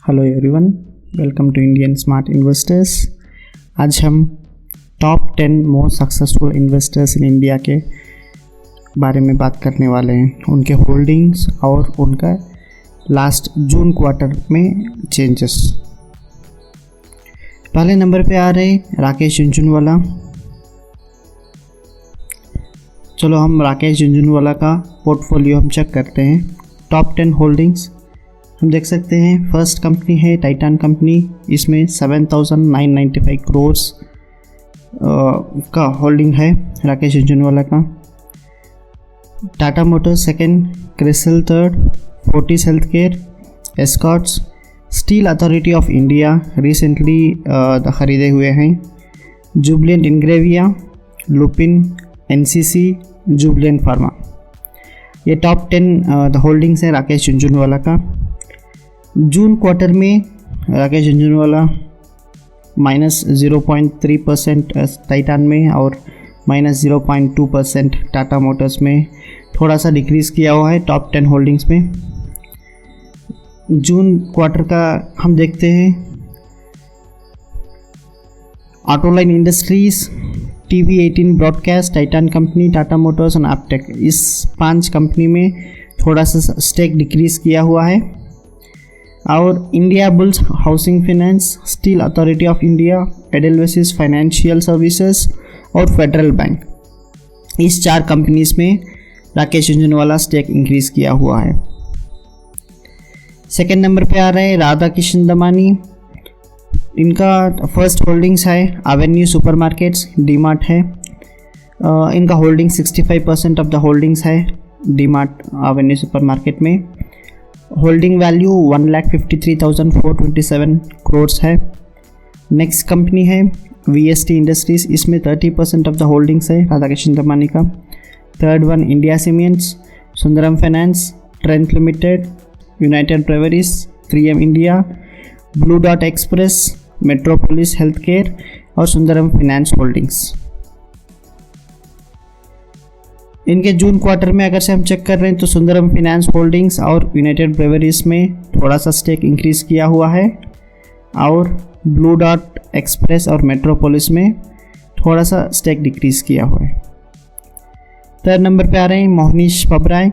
Hello everyone, welcome to Indian smart investors. आज हम top 10 most successful investors in India के बारे में बात करने वाले हैं, उनके होल्डिंग्स और उनका लास्ट जून क्वार्टर में चेंजेस। पहले नंबर पे आ रहे राकेश झुनझुनवाला। चलो हम राकेश झुनझुनवाला का पोर्टफोलियो हम चेक करते हैं। टॉप 10 होल्डिंग्स हम देख सकते हैं। फर्स्ट कंपनी है टाइटान कंपनी, इसमें 7,995 करोड़ का होल्डिंग है राकेश झुनझुनवाला का। Tata Motors second, CRISIL third, Fortis health care, Escorts, steel authority of India recently खरीदे हुए हैं, Jubilant Ingrevia, Lupin, NCC, Jubilant pharma. ये टॉप 10 होल्डिंग्स है राकेश झुनझुनवाला का। जून क्वार्टर में राकेश झुनझुनवाला -0.3% टाइटान में और -0.2% टाटा मोटर्स में थोड़ा सा डिक्रीज़ किया हुआ है टॉप 10 होल्डिंग्स में। जून क्वार्टर का हम देखते हैं। Autoline industries, TV18 broadcast, Titan company, Tata Motors और एपटेक, इस 5 कंपनी में थोड़ा सा स्टेक डिक्रीज़ किया हुआ है। और India bulls housing finance, steel authority of India, Edelweiss financial services और फेडरल बैंक, इस 4 कंपनीज में राकेश झुनझुनवाला स्टेक इंक्रीज किया हुआ है। सेकेंड नंबर पे आ रहे हैं राधा किशन दमानी। इनका फर्स्ट होल्डिंग्स है एवेन्यू सुपरमार्केट्स, डीमार्ट है। इनका होल्डिंग 65% ऑफ द होल्डिंग्स है डीमार्ट एवेन्यू सुपरमार्केट में। होल्डिंग वैल्यू 1,53,427 करोड़ है। नेक्स्ट कंपनी है VST इंडस्ट्रीज़, इसमें 30% ऑफ द होल्डिंग्स है राधा किशन दमानी का। Third one India cements, Sundaram finance, Trent limited, United breweries, 3M India, blue dot express, metropolis health care और Sundaram finance holdings. इनके June quarter में अगर से हम चेक कर रहे हैं तो सुंदरम फाइनेंस होल्डिंग्स और यूनाइटेड ब्रेवरीज में थोड़ा सा स्टेक इंक्रीज किया हुआ है और ब्लू डॉट एक्सप्रेस और मेट्रोपोलिस में थोड़ा सा स्टेक डिक्रीज किया हुआ है। थर्ड नंबर पे आ रहे हैं मोहनीश पबराय।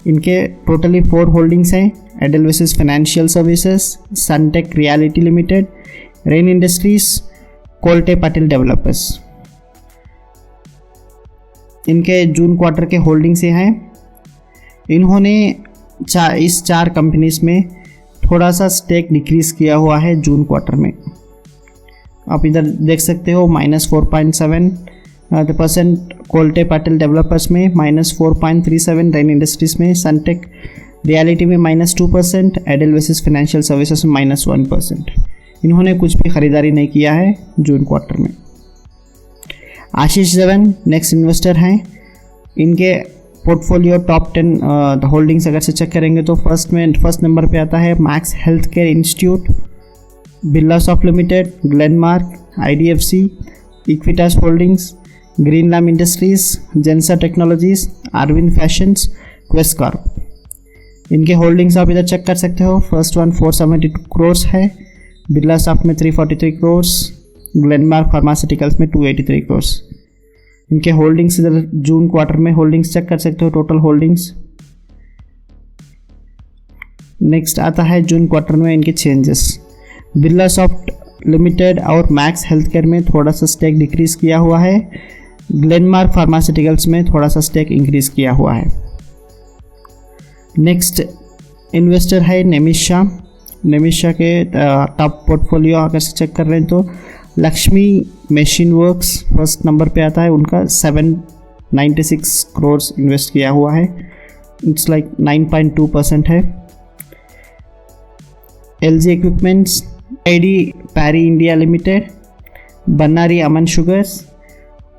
इनके टोटली 4 होल्डिंग्स हैं, Edelweiss financial services, Sunteck realty limited, Rain industries, Kolte Patil developers. इनके जून क्वार्टर के होल्डिंग्स ये हैं। इन्होंने इस 4 कंपनीज में थोड़ा सा स्टेक डिक्रीज किया हुआ है जून क्वार्टर में। आप इधर देख सकते हो -4.7% कोल्टे पाटिल डेवलपर्स में, -4.37 रेन इंडस्ट्रीज में, सनटेक रियलिटी में -2%, एडेलवेसिस फाइनेंशियल सर्विसेज में -1%। इन्होंने कुछ भी ख़रीदारी नहीं किया है जून क्वार्टर में। आशीष जवन नेक्स्ट इन्वेस्टर हैं। इनके पोर्टफोलियो टॉप 10 होल्डिंग्स अगर से चेक करेंगे तो फर्स्ट नंबर पे आता है max health care institute, Birlasoft limited, Glenmark, IDFC, Equitas holdings, Greenlam industries, Zensar technologies, Arvind fashions, Quess corp. इनके होल्डिंग्स आप इधर चेक कर सकते हो। फर्स्ट वन 472 करोड़ है, बिरलासॉफ्ट में 343 करोड़, ग्लेनमार्क फार्मास्यूटिकल्स में 283 करोड़। इनके होल्डिंग्स इधर जून क्वार्टर में होल्डिंग्स चेक कर सकते हो, टोटल होल्डिंग्स। नेक्स्ट आता है जून क्वार्टर में इनके चेंजेस। बिरलासॉफ्ट लिमिटेड और मैक्स हेल्थ केयर में थोड़ा सा स्टेक डिक्रीज किया हुआ है। ग्लेनमार्क फार्मास्यूटिकल्स में थोड़ा सा स्टेक इंक्रीज किया हुआ है। नेक्स्ट इन्वेस्टर है नेमिशा। नेमिशा के टॉप पोर्टफोलियो अगर से चेक कर रहे हैं तो Lakshmi machine works first number पे आता है। उनका 796 करोड़ इन्वेस्ट किया हुआ है, इट्स लाइक 9.2% है। LG equipments, ID Parry India limited, Bannari Amman sugars,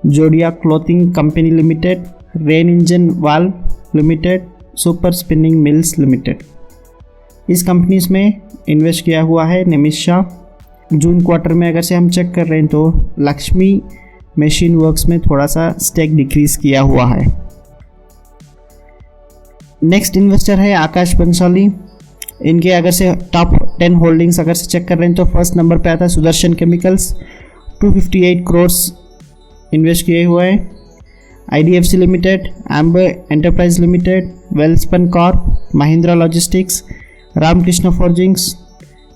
Zodiac clothing company limited, Rane engine valve limited, super spinning mills limited, इस कंपनीज में इन्वेस्ट किया हुआ है नेमिशा। जून क्वार्टर में अगर से हम चेक कर रहे हैं तो लक्ष्मी मशीन वर्क्स में थोड़ा सा स्टेक डिक्रीज किया हुआ है। नेक्स्ट इन्वेस्टर है आकाश बंसाली। इनके अगर से टॉप 10 होल्डिंग्स अगर से चेक कर रहे हैं तो फर्स्ट नंबर पे आता है सुदर्शन केमिकल्स, 258 करोड़ इन्वेस्ट किए हुए हैं। IDFC limited, Amber enterprise limited, Welspun corp, Mahindra logistics, Ramkrishna forgings,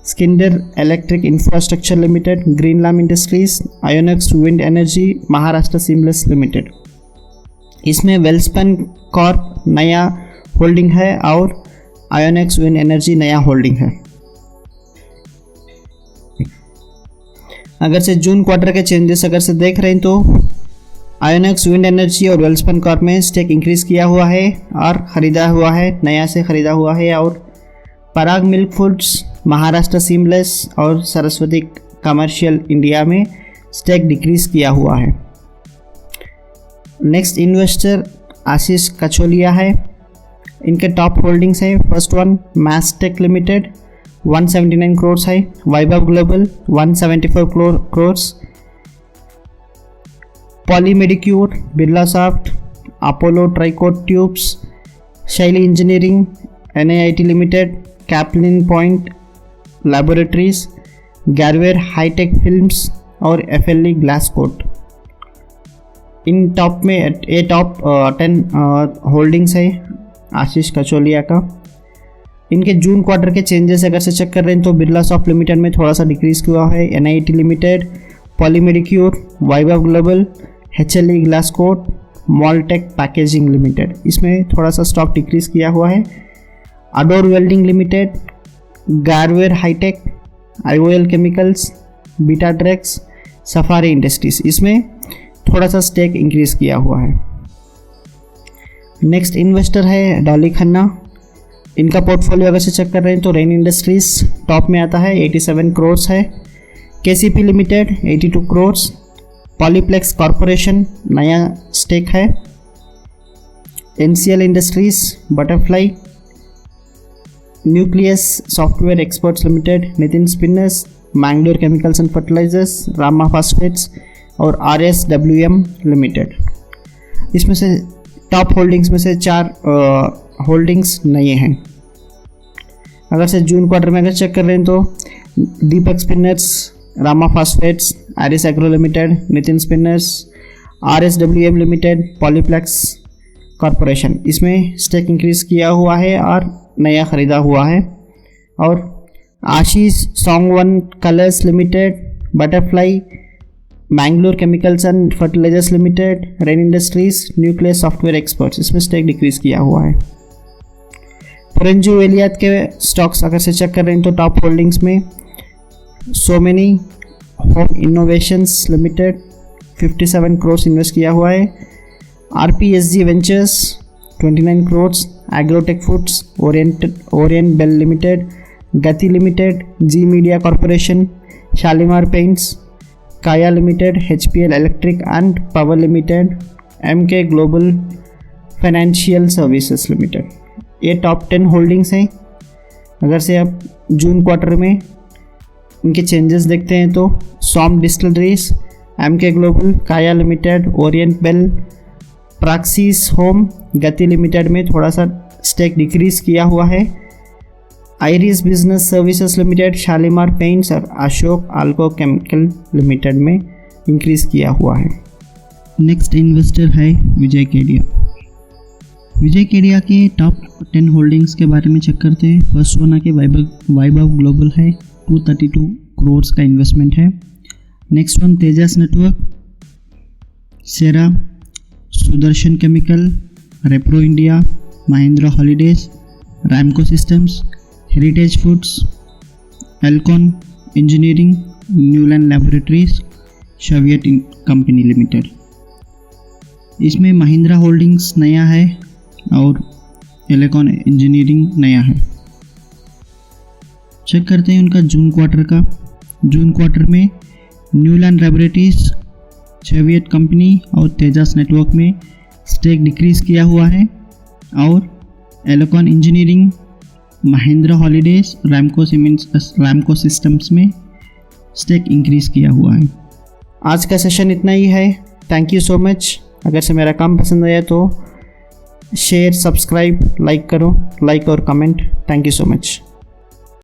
Schneider electric infrastructure limited, Greenlam industries, Inox wind energy, Maharashtra seamless limited. इसमें वेलस्पन कॉर्प नया होल्डिंग है और आयोनेक्स विंड एनर्जी नया होल्डिंग है। अगर से जून क्वार्टर के चेंजेस अगर से देख रहे हैं तो आयोनेक्स विंड एनर्जी और वेलस्पन कॉर्प में स्टेक इंक्रीज किया हुआ है और ख़रीदा हुआ है, नया से ख़रीदा हुआ है। और Parag milk foods, Maharashtra seamless और सरस्वती कमर्शियल इंडिया में स्टेक डिक्रीज किया हुआ है। नेक्स्ट इन्वेस्टर आशीष कचोलिया है। इनके टॉप होल्डिंग्स है, first one Mastek limited 179 crore है, Vaibhav global 174 crore, Polymedicure, Birla soft, Apollo Tricoat tubes, Shaily engineering, NIIT limited, Caplin point laboratories, Garware hitech films और FLE ग्लासकोट। इन टॉप में ये टॉप 10 होल्डिंग्स है आशीष कचोलिया का। इनके जून क्वार्टर के चेंजेस अगर से चेक कर रहे हैं तो बिरला सॉफ्ट लिमिटेड में थोड़ा सा डिक्रीज हुआ है, NIIT limited, Polymedicure, Vaibhav global, HLE Glasscoat, Moldtek packaging limited, इसमें थोड़ा सा स्टॉक डिक्रीज किया हुआ है। Ador welding limited, Garware hitech, IOL chemicals, beta Trex, Safari industries, इसमें थोड़ा सा स्टेक इंक्रीज किया हुआ है। नेक्स्ट इन्वेस्टर है डॉली खन्ना। इनका पोर्टफोलियो अगर से चेक कर रहे हैं तो रेन इंडस्ट्रीज टॉप में आता है, 87 करोड़ है, KCP limited 82 crore, Polyplex corporation नया स्टेक है, NCL industries, butterfly, nucleus software experts limited, Nitin spinners, Mangalore chemicals and fertilisers, Rama phosphates और RSWM लिमिटेड। इसमें से टॉप होल्डिंग्स में से 4 होल्डिंग्स नए हैं। अगर से जून क्वार्टर में अगर चेक कर रहे हैं तो Deepak spinners, Rama phosphates, Aris agro limited, Nitin spinners, RSWM limited, Polyplex corporation, इसमें स्टेक इंक्रीज किया हुआ है और नया ख़रीदा हुआ है। और Asahi Songwon colours limited, butterfly, Mangalore chemicals and fertilisers limited, Rain industries, nucleus software experts, इसमें स्टेक डिक्रीज किया हुआ है। परंजू एलियात के स्टॉक्स अगर से चेक कर रहे हैं तो टॉप होल्डिंग्स में Somany home innovations limited 57 crore invest किया हुआ है, RPSG ventures 29 crore, agrotech foods, orient bell limited, Gati limited, Zee media corporation, Shalimar paints, Kaya limited, HPL electric and power limited, MK global financial services limited, ये टॉप 10 होल्डिंग्स हैं। अगर से आप जून quarter में इनके चेंजेस देखते हैं तो सॉम डिस्टिलरीज, MK ग्लोबल, काया लिमिटेड, ओरिएंट बेल, प्राक्सिस होम, गति लिमिटेड में थोड़ा सा स्टेक डिक्रीज किया हुआ है। Iris business services limited, Shalimar paints और अशोक आल्को केमिकल लिमिटेड में इंक्रीज किया हुआ है। नेक्स्ट इन्वेस्टर है विजय केडिया। विजय केडिया के टॉप 10 होल्डिंग्स के बारे में चेक करते हैं। फर्स्ट वन आके वैभव ग्लोबल है, 232 करोड़ का इन्वेस्टमेंट है। Next one Tejas network, Cera, Sudarshan chemical, Repro India, Mahindra holidays, Ramco systems, heritage foods, Elecon engineering, Neuland laboratories, शवियट company limited. इसमें महिंद्रा होल्डिंग्स नया है और एल्कॉन इंजीनियरिंग नया है। चेक करते हैं उनका जून क्वार्टर का। जून क्वार्टर में न्यूलैंड लैबोरेटरीज, शवियट कंपनी और तेजस नेटवर्क में स्टेक डिक्रीज किया हुआ है और Elecon engineering, Mahindra holidays, Ramco systems में स्टेक इंक्रीज किया हुआ है। आज का सेशन इतना ही है। Thank you so much. अगर से मेरा काम पसंद आया तो शेयर, सब्सक्राइब, लाइक करो, लाइक और comment. Thank you so much.